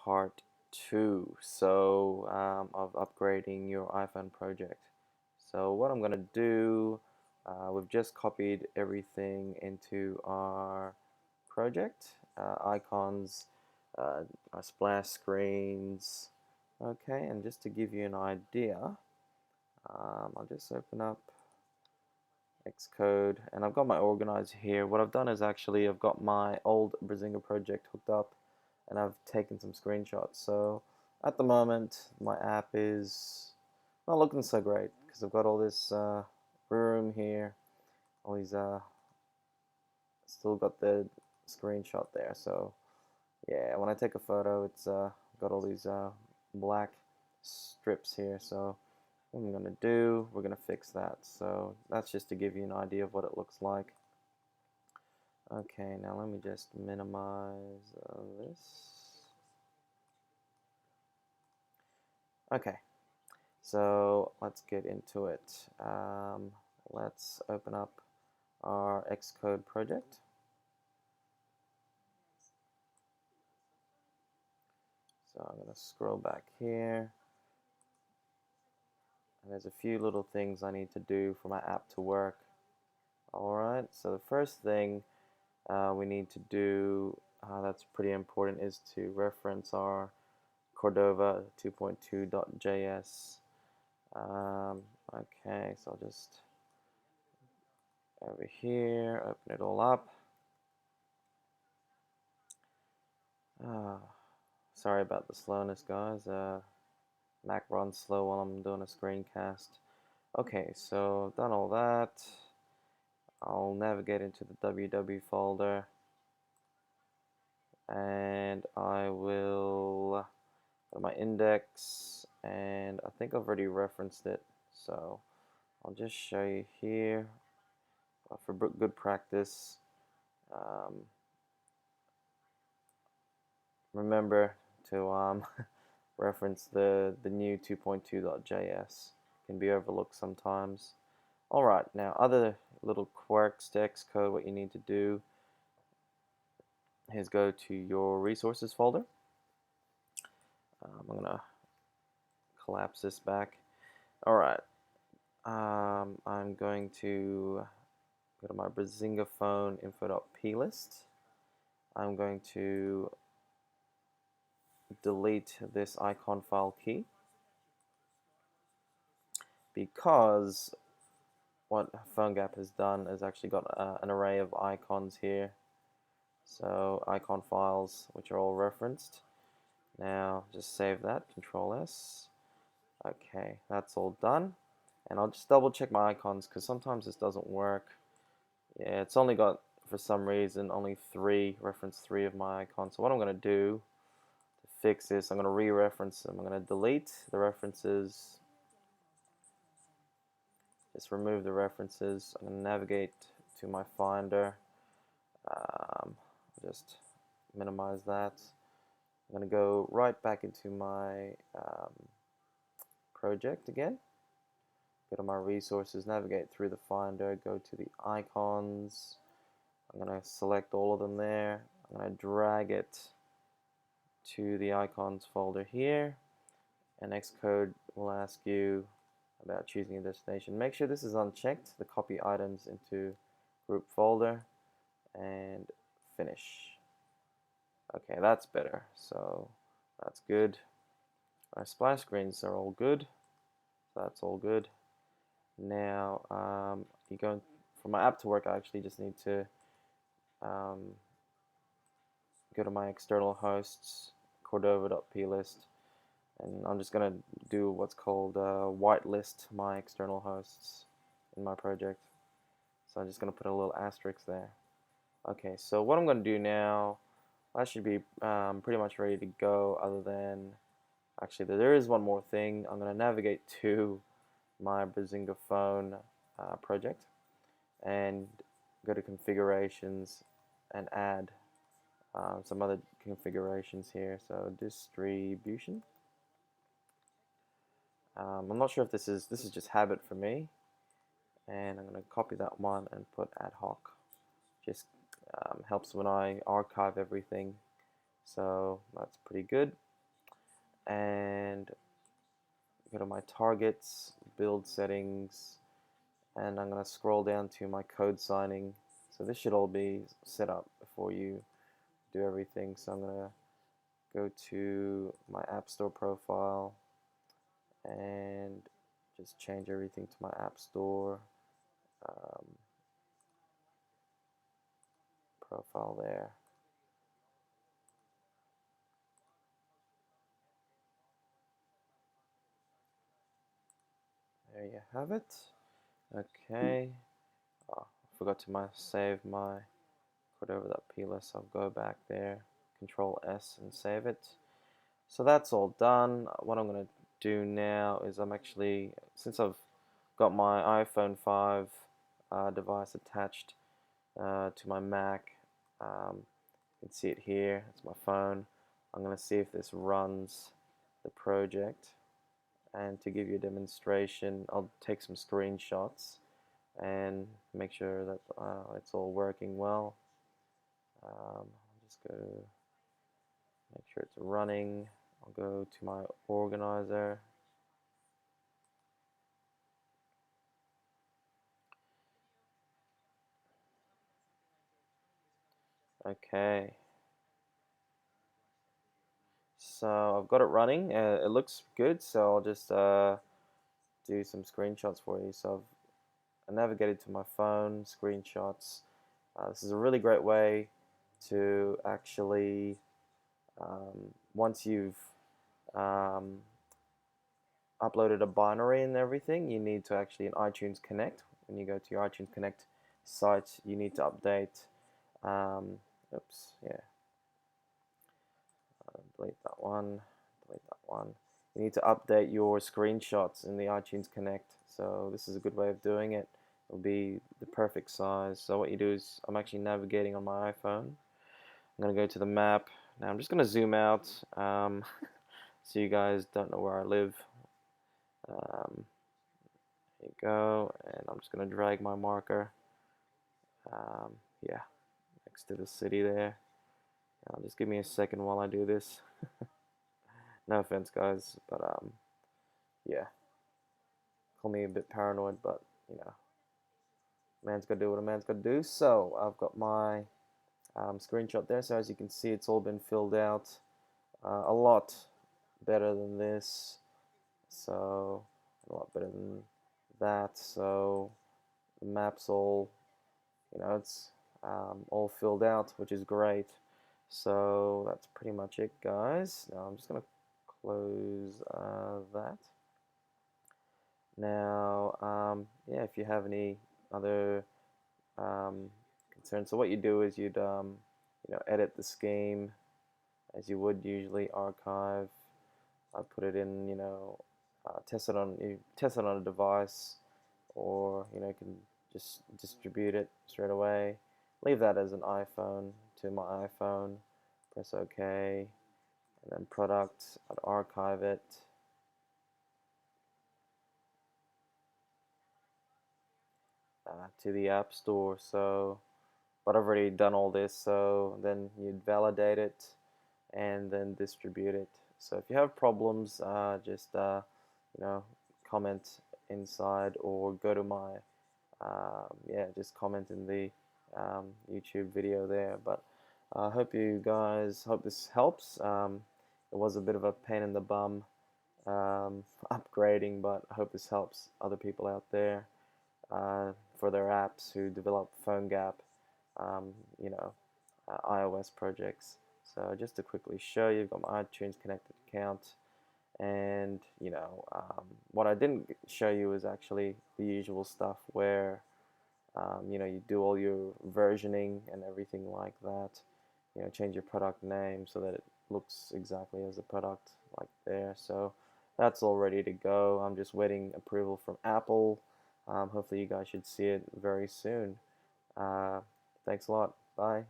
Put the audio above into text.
part 2 of upgrading your iPhone project. So what I'm going to do, we've just copied everything into our project, icons, our splash screens. Okay, and just to give you an idea, I'll just open up Xcode, and I've got my organizer here. What I've done is actually I've got my old Brazinga project hooked up, and I've taken some screenshots. So at the moment, my app is not looking so great because I've got all this room here, all these still got the screenshot there. So yeah, when I take a photo, it's got all these black strips here. So what I'm going to do, we're going to fix that. So that's just to give you an idea of what it looks like. Okay, now let me just minimize this. Okay, so let's get into it. Let's open up our Xcode project. So I'm going to scroll back here. And there's a few little things I need to do for my app to work. Alright, so the first thing we need to do that's pretty important is to reference our Cordova 2.2.js. Okay, so I'll just over here, open it all up. Sorry about the slowness, guys. Mac runs slow while I'm doing a screencast. Okay, so I've done all that. I'll navigate into the www folder, and I will go to my index, and I think I've already referenced it, so I'll just show you here for good practice. Remember to reference the new 2.2.js. Can be overlooked sometimes. Alright, now other little quirks to Xcode, what you need to do is go to your resources folder. I'm going to collapse this back. Alright, I'm going to go to my Brazinga phone info.plist. I'm going to delete this icon file key because what PhoneGap has done is actually got an array of icons here. So icon files which are all referenced. Now just save that, Control S. Okay, that's all done. And I'll just double check my icons because sometimes this doesn't work. Yeah, it's only got, for some reason, only reference three of my icons. So what I'm going to do to fix this, I'm going to re-reference them. I'm going to delete the references. Just remove the references. I'm going to navigate to my Finder. Just minimize that. I'm going to go right back into my project again. Go to my resources, navigate through the Finder, go to the icons. I'm going to select all of them there. I'm going to drag it to the icons folder here. And Xcode will ask you about choosing a destination. Make sure this is unchecked, the copy items into group folder, and finish. Okay, that's better. So that's good. Our splash screens are all good. That's all good. Now, you go for my app to work. I actually just need to go to my external hosts, Cordova.plist, and I'm just going to do what's called whitelist my external hosts in my project. So I'm just going to put a little asterisk there. Okay, so what I'm going to do now, I should be pretty much ready to go, other than, actually there is one more thing. I'm going to navigate to my Brazinga phone project and go to configurations and add some other configurations here. So distribution. I'm not sure if this is just habit for me, and I'm going to copy that one and put ad hoc. Just helps when I archive everything. So that's pretty good. and go to my targets, build settings, and I'm going to scroll down to my code signing. So this should all be set up before you do everything. So I'm going to go to my App Store profile and just change everything to my App Store profile there. There you have it. Okay. Oh, I forgot to save my Cordova.plist, so I'll go back there, Control S, and save it. So that's all done. What I'm going to do now is since I've got my iPhone 5 device attached to my Mac, you can see it here, it's my phone. I'm going to see if this runs the project, and to give you a demonstration, I'll take some screenshots and make sure that it's all working well. I'll just go make sure it's running. I'll go to my organizer. Okay, so I've got it running. It looks good, so I'll just do some screenshots for you. So I navigated to my phone, screenshots. This is a really great way to actually, once you've um, uploaded a binary and everything, you need to actually in iTunes Connect. When you go to your iTunes Connect site, you need to update. Oops, yeah. Delete that one. Delete that one. You need to update your screenshots in the iTunes Connect. So this is a good way of doing it. It'll be the perfect size. So what you do is, I'm actually navigating on my iPhone. I'm going to go to the map. Now I'm just going to zoom out so you guys don't know where I live. There you go. And I'm just going to drag my marker. Yeah, next to the city there. Just give me a second while I do this. No offense, guys, but yeah, call me a bit paranoid, but you know, man's got to do what a man's got to do. So I've got my screenshot there. So as you can see, it's all been filled out. A lot better than this. So a lot better than that. So the map's all, it's all filled out, which is great. So that's pretty much it, guys. Now I'm just gonna close that. Now, yeah, if you have any other concerns, so what you do is you'd edit the scheme as you would usually, archive. I'd put it in, test it on a device, or you can just distribute it straight away. Leave that as an iPhone to my iPhone. Press OK, and then product. I'd archive it. To the App Store. So, but I've already done all this. So then you'd validate it and then distribute it. So if you have problems, just comment inside or go to my yeah, just comment in the YouTube video there. But I hope you guys hope this helps. It was a bit of a pain in the bum upgrading, but I hope this helps other people out there for their apps who develop PhoneGap, um, you know, iOS projects. So just to quickly show you, I've got my iTunes connected account, and what I didn't show you is actually the usual stuff where you do all your versioning and everything like that. Change your product name so that it looks exactly as the product like there. So that's all ready to go. I'm just waiting approval from Apple. Hopefully you guys should see it very soon. Thanks a lot. Bye.